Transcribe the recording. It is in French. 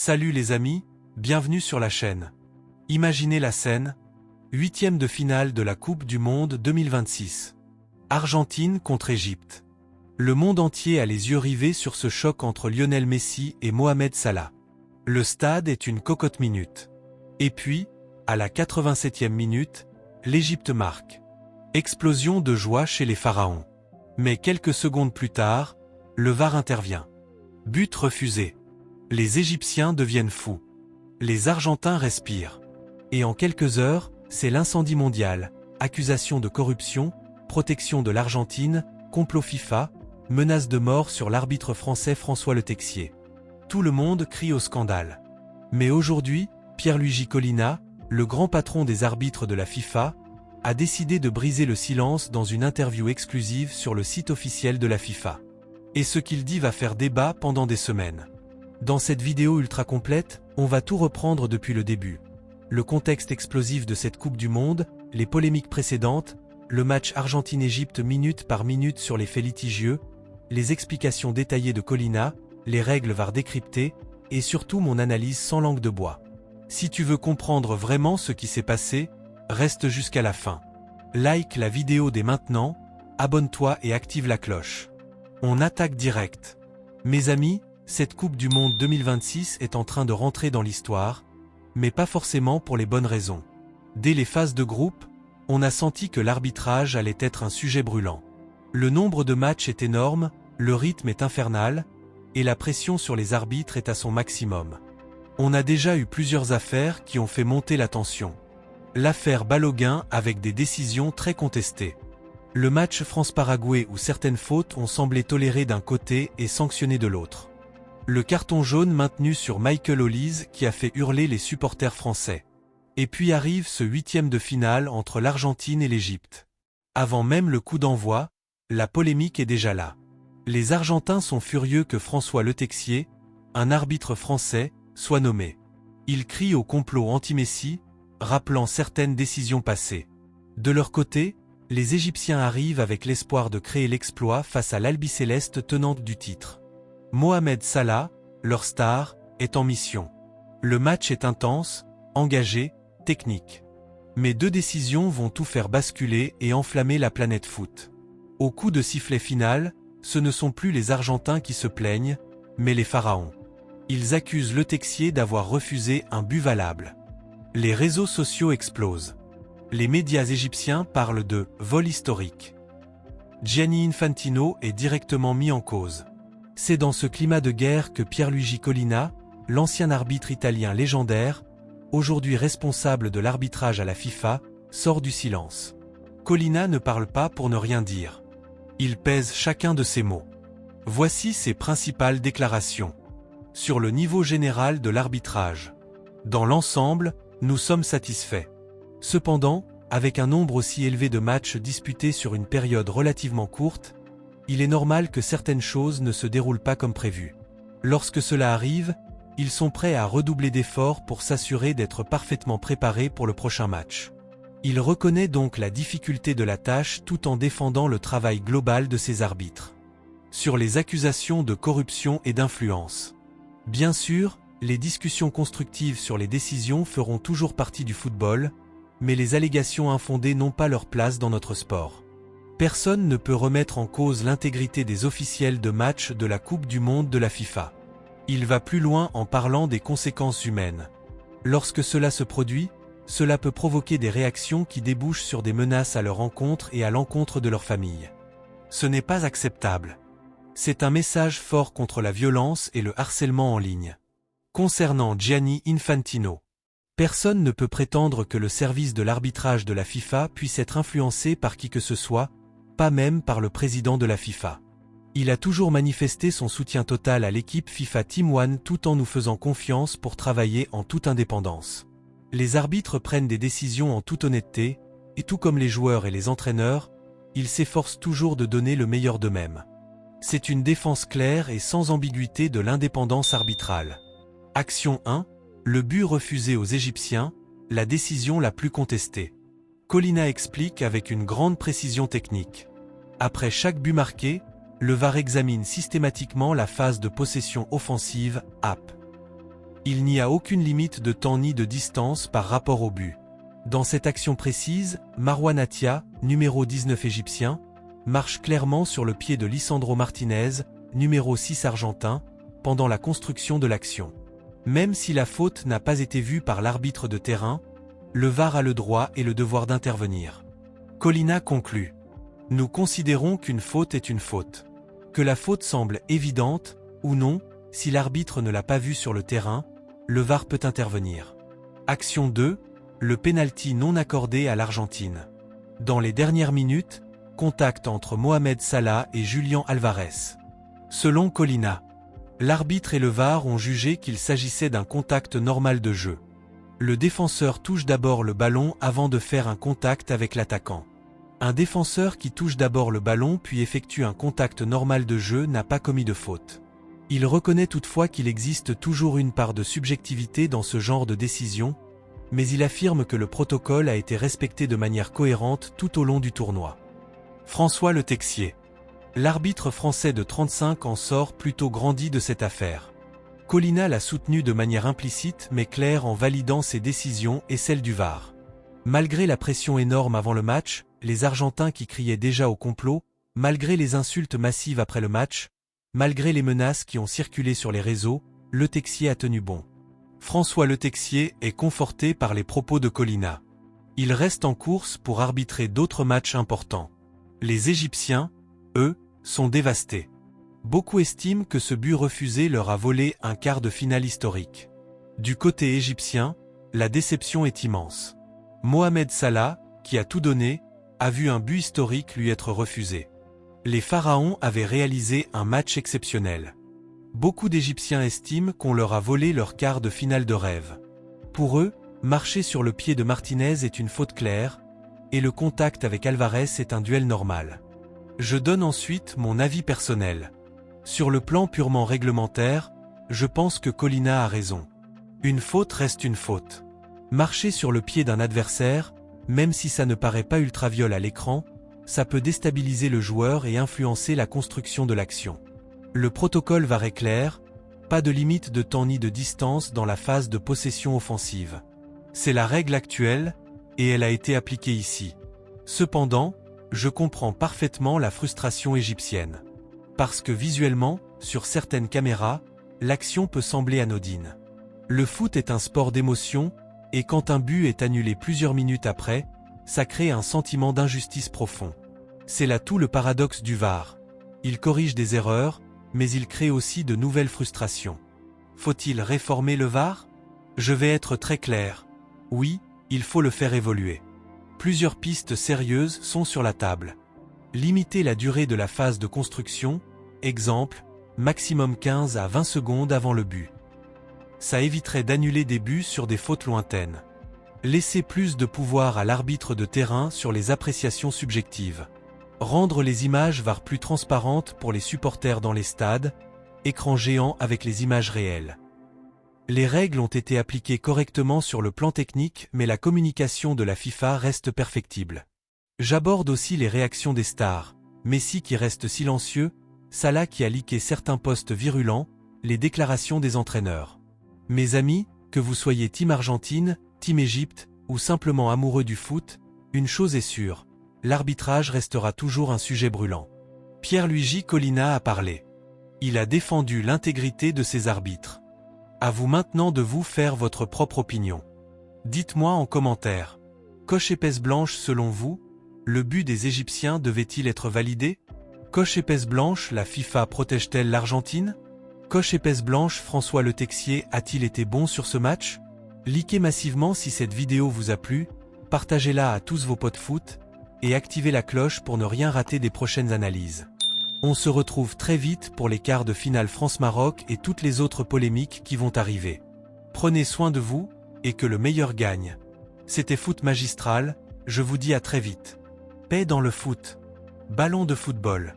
Salut les amis, bienvenue sur la chaîne. Imaginez la scène, 8e de finale de la Coupe du Monde 2026. Argentine contre Égypte. Le monde entier a les yeux rivés sur ce choc entre Lionel Messi et Mohamed Salah. Le stade est une cocotte minute. Et puis, à la 87e minute, l'Égypte marque. Explosion de joie chez les pharaons. Mais quelques secondes plus tard, le VAR intervient. But refusé. Les Égyptiens deviennent fous. Les Argentins respirent. Et en quelques heures, c'est l'incendie mondial, accusation de corruption, protection de l'Argentine, complot FIFA, menace de mort sur l'arbitre français François Le Texier. Tout le monde crie au scandale. Mais aujourd'hui, Pierluigi Collina, le grand patron des arbitres de la FIFA, a décidé de briser le silence dans une interview exclusive sur le site officiel de la FIFA. Et ce qu'il dit va faire débat pendant des semaines. Dans cette vidéo ultra complète, on va tout reprendre depuis le début. Le contexte explosif de cette Coupe du Monde, les polémiques précédentes, le match Argentine-Égypte minute par minute sur les faits litigieux, les explications détaillées de Collina, les règles VAR décryptées, et surtout mon analyse sans langue de bois. Si tu veux comprendre vraiment ce qui s'est passé, reste jusqu'à la fin. Like la vidéo dès maintenant, abonne-toi et active la cloche. On attaque direct. Mes amis, cette Coupe du Monde 2026 est en train de rentrer dans l'histoire, mais pas forcément pour les bonnes raisons. Dès les phases de groupe, on a senti que l'arbitrage allait être un sujet brûlant. Le nombre de matchs est énorme, le rythme est infernal, et la pression sur les arbitres est à son maximum. On a déjà eu plusieurs affaires qui ont fait monter la tension. L'affaire Balogun avec des décisions très contestées. Le match France-Paraguay où certaines fautes ont semblé tolérées d'un côté et sanctionnées de l'autre. Le carton jaune maintenu sur Michael Olise qui a fait hurler les supporters français. Et puis arrive ce 8e de finale entre l'Argentine et l'Égypte. Avant même le coup d'envoi, la polémique est déjà là. Les Argentins sont furieux que François Le Texier, un arbitre français, soit nommé. Ils crient au complot anti-Messi, rappelant certaines décisions passées. De leur côté, les Égyptiens arrivent avec l'espoir de créer l'exploit face à l'Albicéleste tenante du titre. Mohamed Salah, leur star, est en mission. Le match est intense, engagé, technique. Mais deux décisions vont tout faire basculer et enflammer la planète foot. Au coup de sifflet final, ce ne sont plus les Argentins qui se plaignent, mais les pharaons. Ils accusent Le Texier d'avoir refusé un but valable. Les réseaux sociaux explosent. Les médias égyptiens parlent de « vol historique ». Gianni Infantino est directement mis en cause. C'est dans ce climat de guerre que Pierluigi Collina, l'ancien arbitre italien légendaire, aujourd'hui responsable de l'arbitrage à la FIFA, sort du silence. Collina ne parle pas pour ne rien dire. Il pèse chacun de ses mots. Voici ses principales déclarations. Sur le niveau général de l'arbitrage. Dans l'ensemble, nous sommes satisfaits. Cependant, avec un nombre aussi élevé de matchs disputés sur une période relativement courte, il est normal que certaines choses ne se déroulent pas comme prévu. Lorsque cela arrive, ils sont prêts à redoubler d'efforts pour s'assurer d'être parfaitement préparés pour le prochain match. Il reconnaît donc la difficulté de la tâche tout en défendant le travail global de ses arbitres. Sur les accusations de corruption et d'influence. Bien sûr, les discussions constructives sur les décisions feront toujours partie du football, mais les allégations infondées n'ont pas leur place dans notre sport. Personne ne peut remettre en cause l'intégrité des officiels de match de la Coupe du Monde de la FIFA. Il va plus loin en parlant des conséquences humaines. Lorsque cela se produit, cela peut provoquer des réactions qui débouchent sur des menaces à leur encontre et à l'encontre de leur famille. Ce n'est pas acceptable. C'est un message fort contre la violence et le harcèlement en ligne. Concernant Gianni Infantino, personne ne peut prétendre que le service de l'arbitrage de la FIFA puisse être influencé par qui que ce soit, pas même par le président de la FIFA. Il a toujours manifesté son soutien total à l'équipe FIFA Team One tout en nous faisant confiance pour travailler en toute indépendance. Les arbitres prennent des décisions en toute honnêteté, et tout comme les joueurs et les entraîneurs, ils s'efforcent toujours de donner le meilleur d'eux-mêmes. C'est une défense claire et sans ambiguïté de l'indépendance arbitrale. Action 1. Le but refusé aux Égyptiens, la décision la plus contestée. Collina explique avec une grande précision technique. Après chaque but marqué, le VAR examine systématiquement la phase de possession offensive, AP. Il n'y a aucune limite de temps ni de distance par rapport au but. Dans cette action précise, Marwan Attia, numéro 19 égyptien, marche clairement sur le pied de Lisandro Martinez, numéro 6 argentin, pendant la construction de l'action. Même si la faute n'a pas été vue par l'arbitre de terrain, le VAR a le droit et le devoir d'intervenir. Colina conclut. Nous considérons qu'une faute est une faute. Que la faute semble évidente, ou non, si l'arbitre ne l'a pas vue sur le terrain, le VAR peut intervenir. Action 2, le pénalty non accordé à l'Argentine. Dans les dernières minutes, contact entre Mohamed Salah et Julián Álvarez. Selon Colina, l'arbitre et le VAR ont jugé qu'il s'agissait d'un contact normal de jeu. Le défenseur touche d'abord le ballon avant de faire un contact avec l'attaquant. Un défenseur qui touche d'abord le ballon puis effectue un contact normal de jeu n'a pas commis de faute. Il reconnaît toutefois qu'il existe toujours une part de subjectivité dans ce genre de décision, mais il affirme que le protocole a été respecté de manière cohérente tout au long du tournoi. François Le Texier. L'arbitre français de 35 ans sort plutôt grandi de cette affaire. Colina l'a soutenu de manière implicite mais claire en validant ses décisions et celles du VAR. Malgré la pression énorme avant le match, les Argentins qui criaient déjà au complot, malgré les insultes massives après le match, malgré les menaces qui ont circulé sur les réseaux, Le Texier a tenu bon. François Le Texier est conforté par les propos de Colina. Il reste en course pour arbitrer d'autres matchs importants. Les Égyptiens, eux, sont dévastés. Beaucoup estiment que ce but refusé leur a volé un quart de finale historique. Du côté égyptien, la déception est immense. Mohamed Salah, qui a tout donné, a vu un but historique lui être refusé. Les Pharaons avaient réalisé un match exceptionnel. Beaucoup d'Égyptiens estiment qu'on leur a volé leur quart de finale de rêve. Pour eux, marcher sur le pied de Martinez est une faute claire, et le contact avec Álvarez est un duel normal. Je donne ensuite mon avis personnel. Sur le plan purement réglementaire, je pense que Colina a raison. Une faute reste une faute. Marcher sur le pied d'un adversaire, même si ça ne paraît pas ultraviole à l'écran, ça peut déstabiliser le joueur et influencer la construction de l'action. Le protocole VAR est clair, pas de limite de temps ni de distance dans la phase de possession offensive. C'est la règle actuelle, et elle a été appliquée ici. Cependant, je comprends parfaitement la frustration égyptienne. Parce que visuellement, sur certaines caméras, l'action peut sembler anodine. Le foot est un sport d'émotion, et quand un but est annulé plusieurs minutes après, ça crée un sentiment d'injustice profond. C'est là tout le paradoxe du VAR. Il corrige des erreurs, mais il crée aussi de nouvelles frustrations. Faut-il réformer le VAR? Je vais être très clair. Oui, il faut le faire évoluer. Plusieurs pistes sérieuses sont sur la table. Limiter la durée de la phase de construction, exemple, maximum 15 à 20 secondes avant le but. Ça éviterait d'annuler des buts sur des fautes lointaines. Laisser plus de pouvoir à l'arbitre de terrain sur les appréciations subjectives. Rendre les images VAR plus transparentes pour les supporters dans les stades, écran géant avec les images réelles. Les règles ont été appliquées correctement sur le plan technique, mais la communication de la FIFA reste perfectible. J'aborde aussi les réactions des stars, Messi qui reste silencieux, Salah qui a leaké certains posts virulents, les déclarations des entraîneurs. Mes amis, que vous soyez team Argentine, team Égypte, ou simplement amoureux du foot, une chose est sûre, l'arbitrage restera toujours un sujet brûlant. Pierluigi Colina a parlé. Il a défendu l'intégrité de ses arbitres. À vous maintenant de vous faire votre propre opinion. Dites-moi en commentaire. Coche épaisse blanche selon vous, le but des Égyptiens devait-il être validé? Coche épaisse blanche, la FIFA protège-t-elle l'Argentine? Coche épaisse blanche, François Le Texier a-t-il été bon sur ce match? Likez massivement si cette vidéo vous a plu, partagez-la à tous vos potes foot, et activez la cloche pour ne rien rater des prochaines analyses. On se retrouve très vite pour les quarts de finale France-Maroc et toutes les autres polémiques qui vont arriver. Prenez soin de vous, et que le meilleur gagne. C'était Foot Magistral, je vous dis à très vite. Paix dans le foot. Ballon de football.